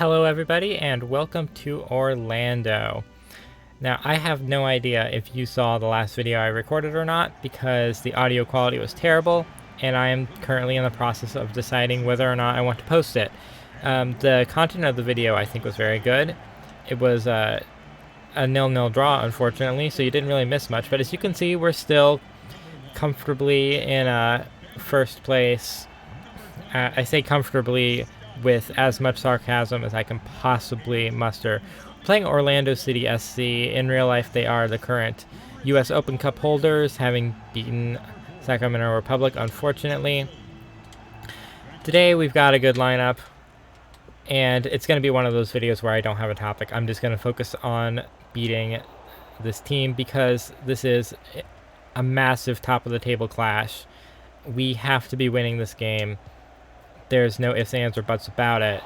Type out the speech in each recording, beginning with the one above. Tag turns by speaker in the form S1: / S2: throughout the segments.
S1: Hello everybody and welcome to Orlando. Now I have no idea if you saw the last video I recorded or not because the audio quality was terrible and I am currently in the process of deciding whether or not I want to post it. The content of the video I think was very good. It was a 0-0 draw unfortunately, so you didn't really miss much, but as you can see we're still comfortably in first place. I say comfortably with as much sarcasm as I can possibly muster. Playing Orlando City SC, in real life they are the current US Open Cup holders, having beaten Sacramento Republic unfortunately. Today we've got a good lineup, and it's going to be one of those videos where I don't have a topic. I'm just going to focus on beating this team because this is a massive top of the table clash. We have to be winning this game. There's no ifs, ands, or buts about it.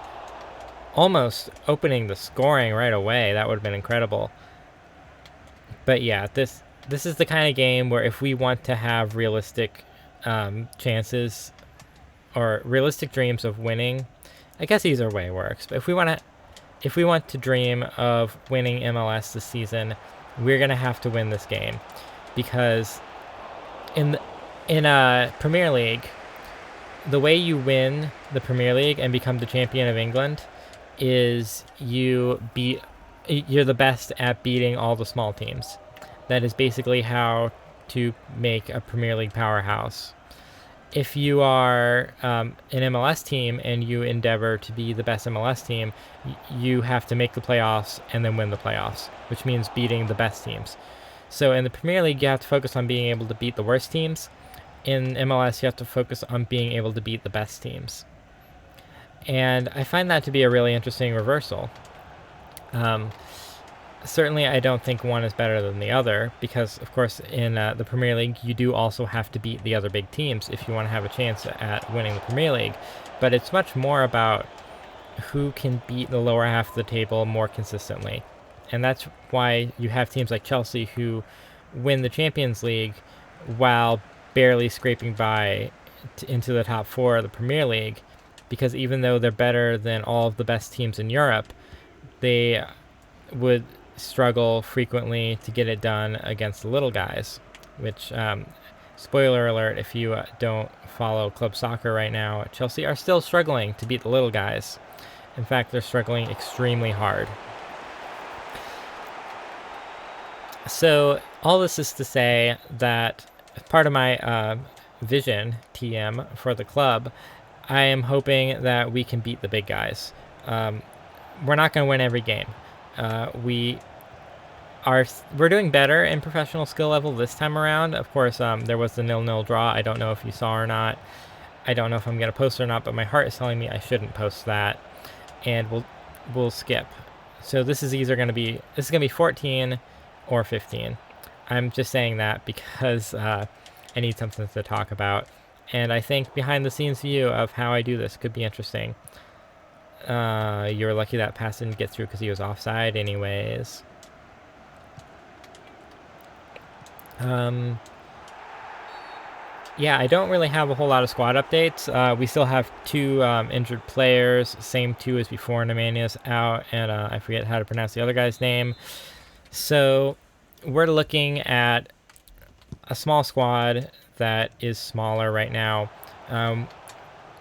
S1: Almost opening the scoring right away. That would have been incredible. But yeah, this is the kind of game where if we want to have realistic chances or realistic dreams of winning, I guess either way works. But if we want to dream of winning MLS this season, we're gonna have to win this game because in a Premier League, the way you win the Premier League and become the champion of England is you're the best at beating all the small teams. That is basically how to make a Premier League powerhouse. If you are an MLS team and you endeavor to be the best MLS team, you have to make the playoffs and then win the playoffs, which means beating the best teams. So in the Premier League, you have to focus on being able to beat the worst teams. In MLS, you have to focus on being able to beat the best teams. And I find that to be a really interesting reversal. Certainly, I don't think one is better than the other because, of course, in the Premier League, you do also have to beat the other big teams if you want to have a chance at winning the Premier League. But it's much more about who can beat the lower half of the table more consistently. And that's why you have teams like Chelsea who win the Champions League while barely scraping by into the top four of the Premier League, because even though they're better than all of the best teams in Europe, they would struggle frequently to get it done against the little guys, which, spoiler alert, if you don't follow club soccer right now, Chelsea are still struggling to beat the little guys. In fact, they're struggling extremely hard. So all this is to say that as part of my vision, TM, for the club, I am hoping that we can beat the big guys. We're not going to win every game. We're doing better in professional skill level this time around. Of course, there was the 0-0 draw. I don't know if you saw or not. I don't know if I'm going to post or not, but my heart is telling me I shouldn't post that. And we'll skip. So this is going to be 14 or 15. I'm just saying that because I need something to talk about. And I think behind the scenes view of how I do this could be interesting. You were lucky that pass didn't get through because he was offside anyways. Yeah, I don't really have a whole lot of squad updates. We still have two injured players, same two as before. Nemanja out, and I forget how to pronounce the other guy's name. So we're looking at a small squad that is smaller right now.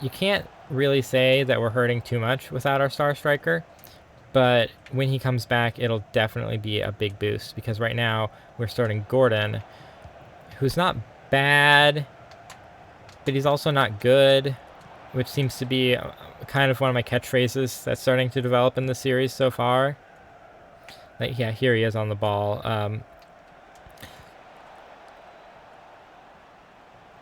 S1: You can't really say that we're hurting too much without our star striker, but when he comes back, it'll definitely be a big boost because right now we're starting Gordon, who's not bad, but he's also not good, which seems to be kind of one of my catchphrases that's starting to develop in the series so far. Like, yeah, here he is on the ball.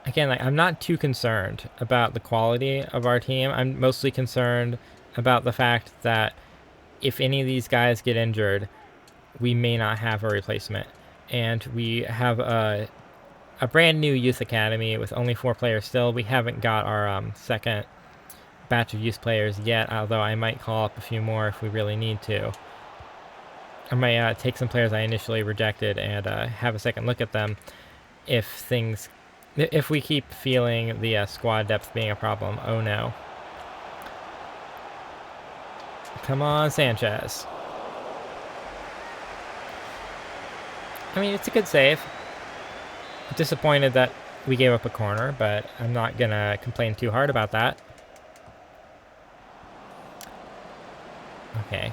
S1: Again, like, I'm not too concerned about the quality of our team. I'm mostly concerned about the fact that if any of these guys get injured, we may not have a replacement. And we have a brand new youth academy with only 4 players still. We haven't got our second batch of youth players yet, although I might call up a few more if we really need to. I might take some players I initially rejected and have a second look at them if we keep feeling the squad depth being a problem. Oh no. Come on, Sanchez. I mean, it's a good save. Disappointed that we gave up a corner, but I'm not going to complain too hard about that. Okay.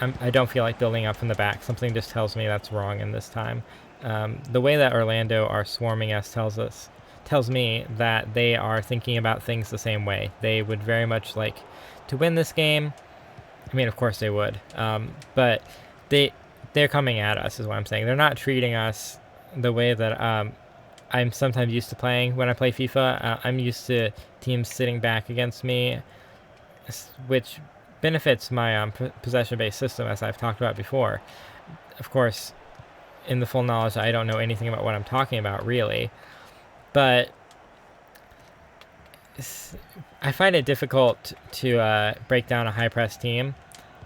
S1: I don't feel like building up from the back. Something just tells me that's wrong in this time. The way that Orlando are swarming us tells me that they are thinking about things the same way. They would very much like to win this game. I mean, of course they would. But they're coming at us is what I'm saying. They're not treating us the way that I'm sometimes used to playing when I play FIFA. I'm used to teams sitting back against me, which benefits my possession-based system, as I've talked about before. Of course, in the full knowledge, I don't know anything about what I'm talking about, really. But I find it difficult to break down a high-press team,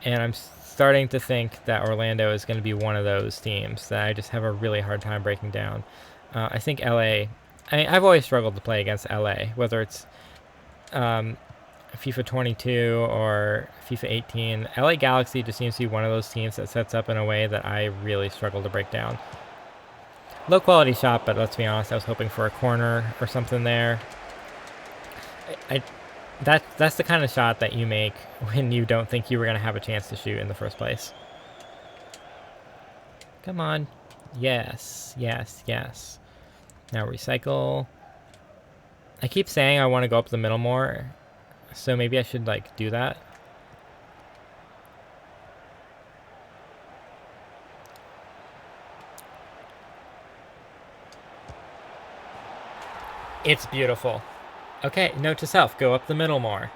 S1: and I'm starting to think that Orlando is going to be one of those teams that I just have a really hard time breaking down. I think LA... I've always struggled to play against LA, whether it's FIFA 22 or FIFA 18. LA Galaxy just seems to be one of those teams that sets up in a way that I really struggle to break down. Low quality shot, but let's be honest, I was hoping for a corner or something there. That's the kind of shot that you make when you don't think you were going to have a chance to shoot in the first place. Come on. Yes, yes, yes. Now recycle. I keep saying I want to go up the middle more, so maybe I should, like, do that. It's beautiful. Okay, note to self, go up the middle more.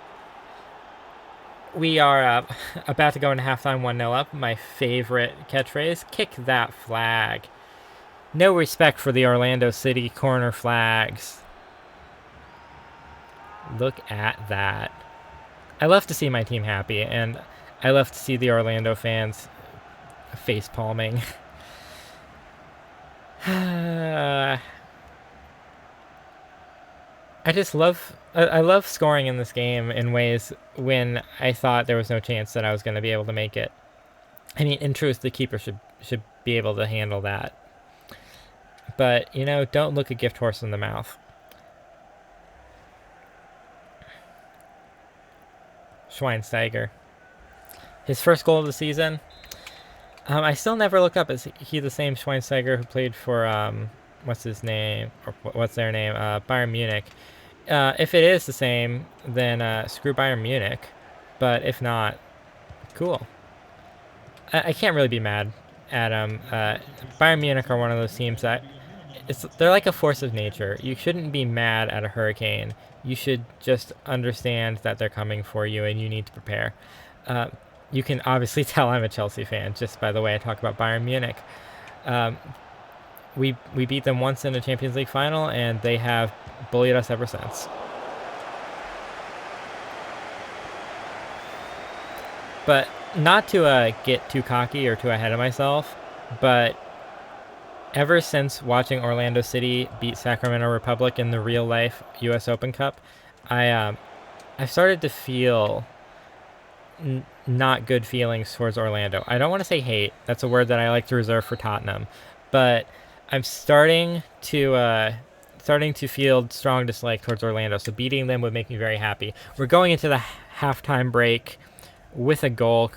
S1: We are about to go into halftime 1-0 up. My favorite catchphrase, kick that flag. No respect for the Orlando City corner flags. Look at that. I love to see my team happy, and I love to see the Orlando fans face palming. I love scoring in this game in ways when I thought there was no chance that I was going to be able to make it. I mean, in truth, the keeper should be able to handle that. But, you know, don't look a gift horse in the mouth. Schweinsteiger. His first goal of the season. I still never look up. Is he the same Schweinsteiger who played for, what's his name? Or what's their name? Bayern Munich. If it is the same, then screw Bayern Munich. But if not, cool. I can't really be mad at him. Bayern Munich are one of those teams that they're like a force of nature. You shouldn't be mad at a hurricane. You should just understand that they're coming for you and you need to prepare. You can obviously tell I'm a Chelsea fan just by the way I talk about Bayern Munich. We beat them once in the Champions League final, and they have bullied us ever since. But not to get too cocky or too ahead of myself, but ever since watching Orlando City beat Sacramento Republic in the real-life U.S. Open Cup, I've started to feel not good feelings towards Orlando. I don't want to say hate. That's a word that I like to reserve for Tottenham. But I'm starting to feel strong dislike towards Orlando, so beating them would make me very happy. We're going into the halftime break with a goal,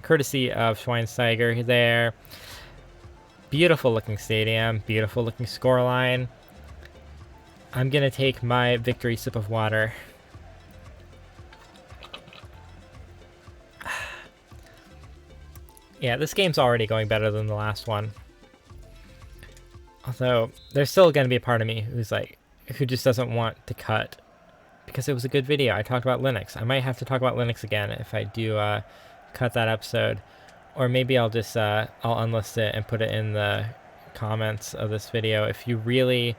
S1: courtesy of Schweinsteiger there. Beautiful looking stadium, beautiful looking scoreline. I'm going to take my victory sip of water. Yeah, this game's already going better than the last one. Although, there's still going to be a part of me who just doesn't want to cut. Because it was a good video. I talked about Linux. I might have to talk about Linux again if I do cut that episode. Or maybe I'll just, I'll unlist it and put it in the comments of this video if you really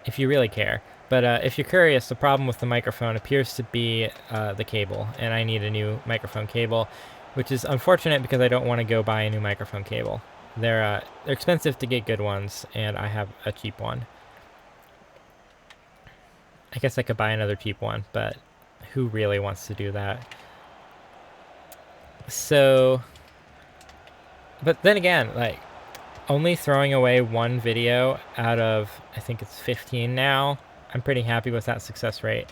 S1: care. But if you're curious, the problem with the microphone appears to be the cable. And I need a new microphone cable, which is unfortunate because I don't want to go buy a new microphone cable. They're expensive to get good ones, and I have a cheap one. I guess I could buy another cheap one, but who really wants to do that? So, but then again, like, only throwing away one video out of, I think it's 15 now, I'm pretty happy with that success rate.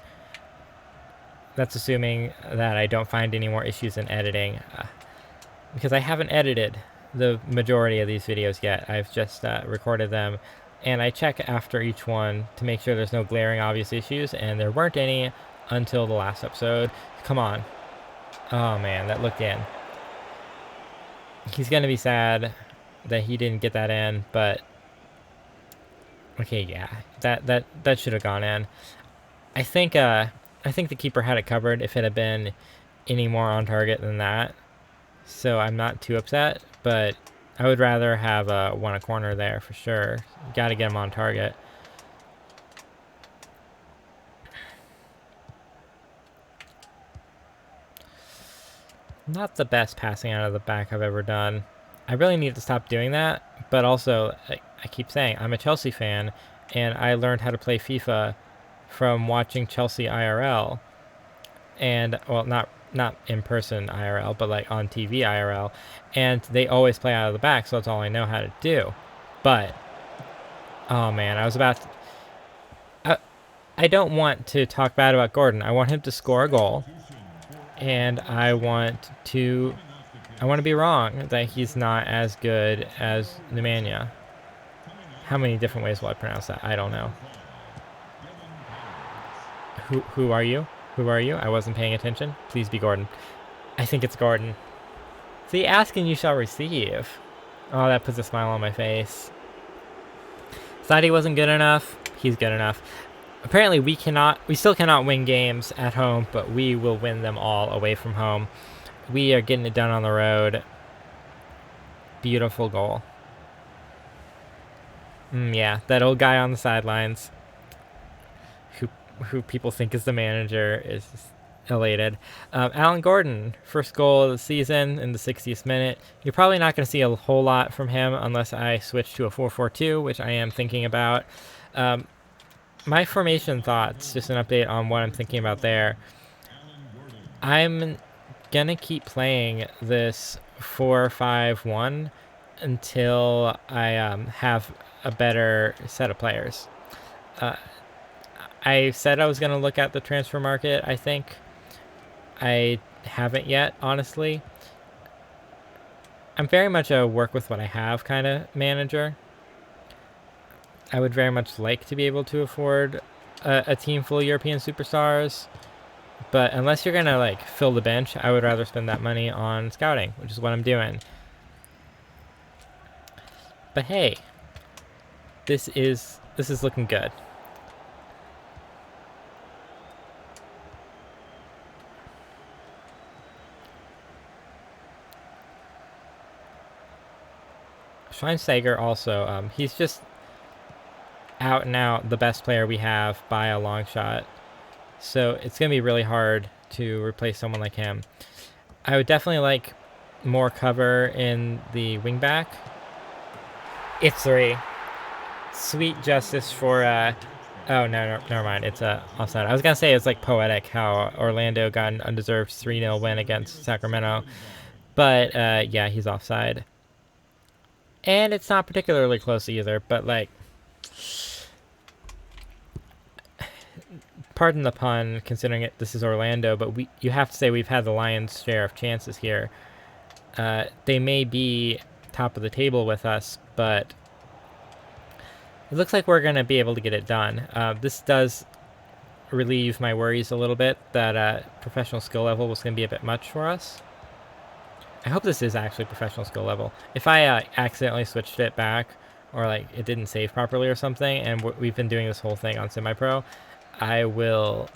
S1: That's assuming that I don't find any more issues in editing, because I haven't edited the majority of these videos yet. I've just recorded them, and I check after each one to make sure there's no glaring obvious issues, and there weren't any until the last episode. Come on. Oh man, that looked in. He's gonna be sad that he didn't get that in, but okay, yeah, that should have gone in. I think the keeper had it covered if it had been any more on target than that, so I'm not too upset, but I would rather have won a corner there for sure. Got to get him on target. Not the best passing out of the back I've ever done. I really need to stop doing that, but also, I keep saying, I'm a Chelsea fan, and I learned how to play FIFA from watching Chelsea IRL, and, well, not in person IRL, but like on TV IRL, and they always play out of the back, so that's all I know how to do. But, oh man, I was about to, I don't want to talk bad about Gordon. I want him to score a goal, and I want to be wrong that he's not as good as Nemanja. How many different ways will I pronounce that? I don't know. Who are you? Who are you? I wasn't paying attention. Please be Gordon. I think it's Gordon. See, ask and you shall receive. Oh, that puts a smile on my face. Thought he wasn't good enough. He's good enough. Apparently we still cannot win games at home, but we will win them all away from home. We are getting it done on the road. Beautiful goal. Yeah, that old guy on the sidelines who people think is the manager is elated. Alan Gordon, first goal of the season in the 60th minute. You're probably not going to see a whole lot from him unless I switch to a 4-4-2, which I am thinking about. My formation thoughts, just an update on what I'm thinking about there. I'm going to keep playing this 4-5-1 until I have a better set of players. I said I was going to look at the transfer market, I think. I haven't yet, honestly. I'm very much a work with what I have kind of manager. I would very much like to be able to afford a team full of European superstars. But unless you're going to like fill the bench, I would rather spend that money on scouting, which is what I'm doing. But hey, this is looking good. Schweinsteiger also, he's just out and out the best player we have by a long shot. So it's going to be really hard to replace someone like him. I would definitely like more cover in the wingback. It's 3. Sweet justice for, oh, no, never mind. It's offside. I was going to say it's like poetic how Orlando got an undeserved 3-0 win against Sacramento. But, yeah, he's offside. And it's not particularly close either, but like, pardon the pun, considering this is Orlando, but you have to say we've had the lion's share of chances here. They may be top of the table with us, but it looks like we're going to be able to get it done. This does relieve my worries a little bit that professional skill level was going to be a bit much for us. I hope this is actually professional skill level. If I accidentally switched it back, or like it didn't save properly or something, and we've been doing this whole thing on semi-pro, I will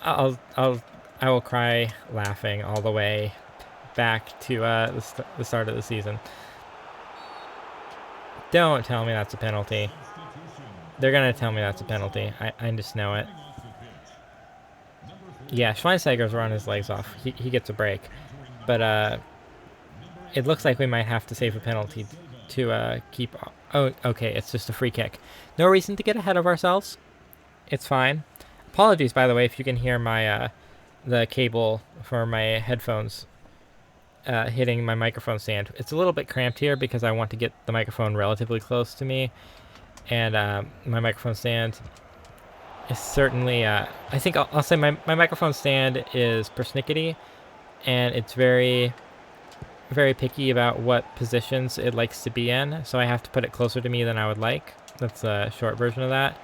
S1: cry laughing all the way back to the start of the season. Don't tell me that's a penalty. They're gonna tell me that's a penalty. I just know it. Yeah, Schweinsteiger's run his legs off. He gets a break. But it looks like we might have to save a penalty to keep... Oh, okay, it's just a free kick. No reason to get ahead of ourselves. It's fine. Apologies, by the way, if you can hear my the cable for my headphones hitting my microphone stand. It's a little bit cramped here because I want to get the microphone relatively close to me, and my microphone stand is certainly, I think I'll say my microphone stand is persnickety, and it's very, very picky about what positions it likes to be in, so I have to put it closer to me than I would like. That's a short version of that.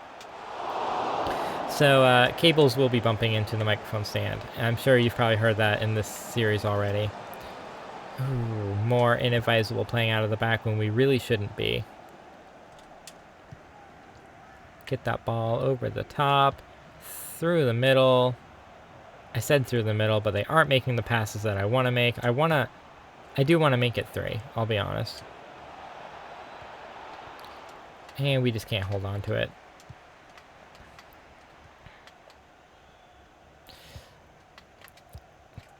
S1: So cables will be bumping into the microphone stand. I'm sure you've probably heard that in this series already. Ooh, more inadvisable playing out of the back when we really shouldn't be. Get that ball over the top, through the middle. I said through the middle, but they aren't making the passes that I want to make. I do want to make it 3, I'll be honest. And we just can't hold on to it.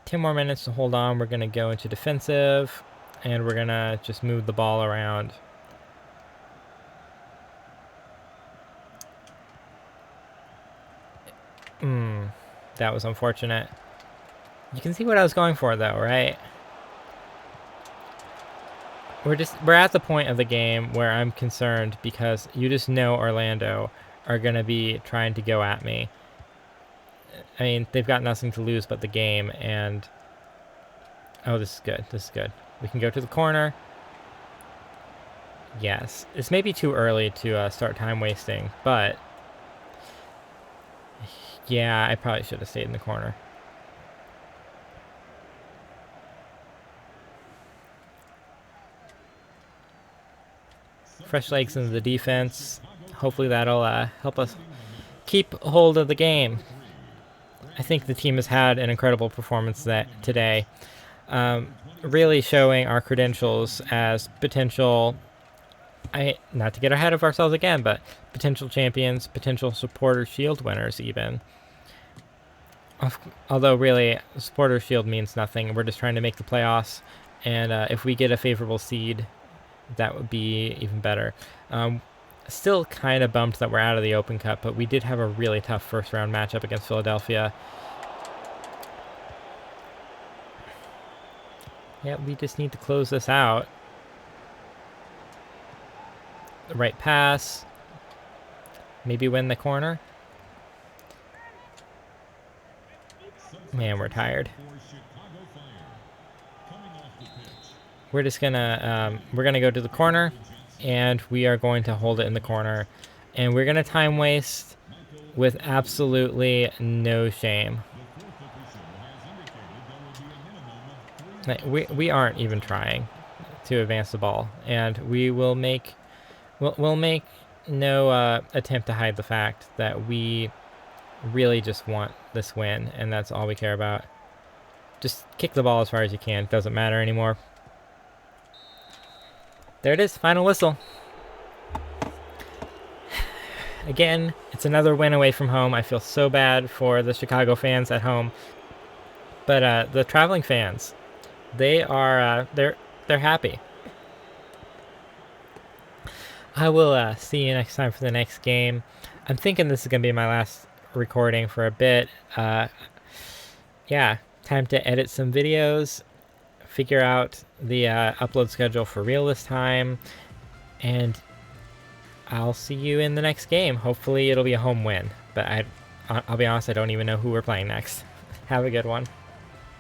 S1: Ten more minutes to hold on. We're going to go into defensive, and we're going to just move the ball around. That was unfortunate. You can see what I was going for, though, right? We're at the point of the game where I'm concerned because you just know Orlando are going to be trying to go at me. I mean, they've got nothing to lose but the game, and... Oh, this is good. This is good. We can go to the corner. Yes. It's maybe too early to start time wasting, but... Yeah, I probably should have stayed in the corner. Fresh legs into the defense. Hopefully that'll help us keep hold of the game. I think the team has had an incredible performance today. Really showing our credentials as potential, not to get ahead of ourselves again, but potential champions, potential Supporter Shield winners even. Although really, Supporter Shield means nothing. We're just trying to make the playoffs, and if we get a favorable seed, that would be even better. Still kind of bummed that we're out of the Open Cup, but we did have a really tough first round matchup against Philadelphia. Yeah, we just need to close this out. The right pass. Maybe win the corner. Man, we're tired. We're just gonna we're gonna go to the corner, and we are going to hold it in the corner, and we're gonna time waste with absolutely no shame. We aren't even trying to advance the ball, and we'll make no attempt to hide the fact that we really just want this win, and that's all we care about. Just kick the ball as far as you can. It doesn't matter anymore. There it is, final whistle. Again, it's another win away from home. I feel so bad for the Chicago fans at home, but the traveling fans, they are they're happy. I will see you next time for the next game. I'm thinking this is gonna be my last recording for a bit. Yeah, time to edit some videos, figure out the upload schedule for real this time, and I'll see you in the next game. Hopefully it'll be a home win, but I'll be honest, I don't even know who we're playing next. Have a good one.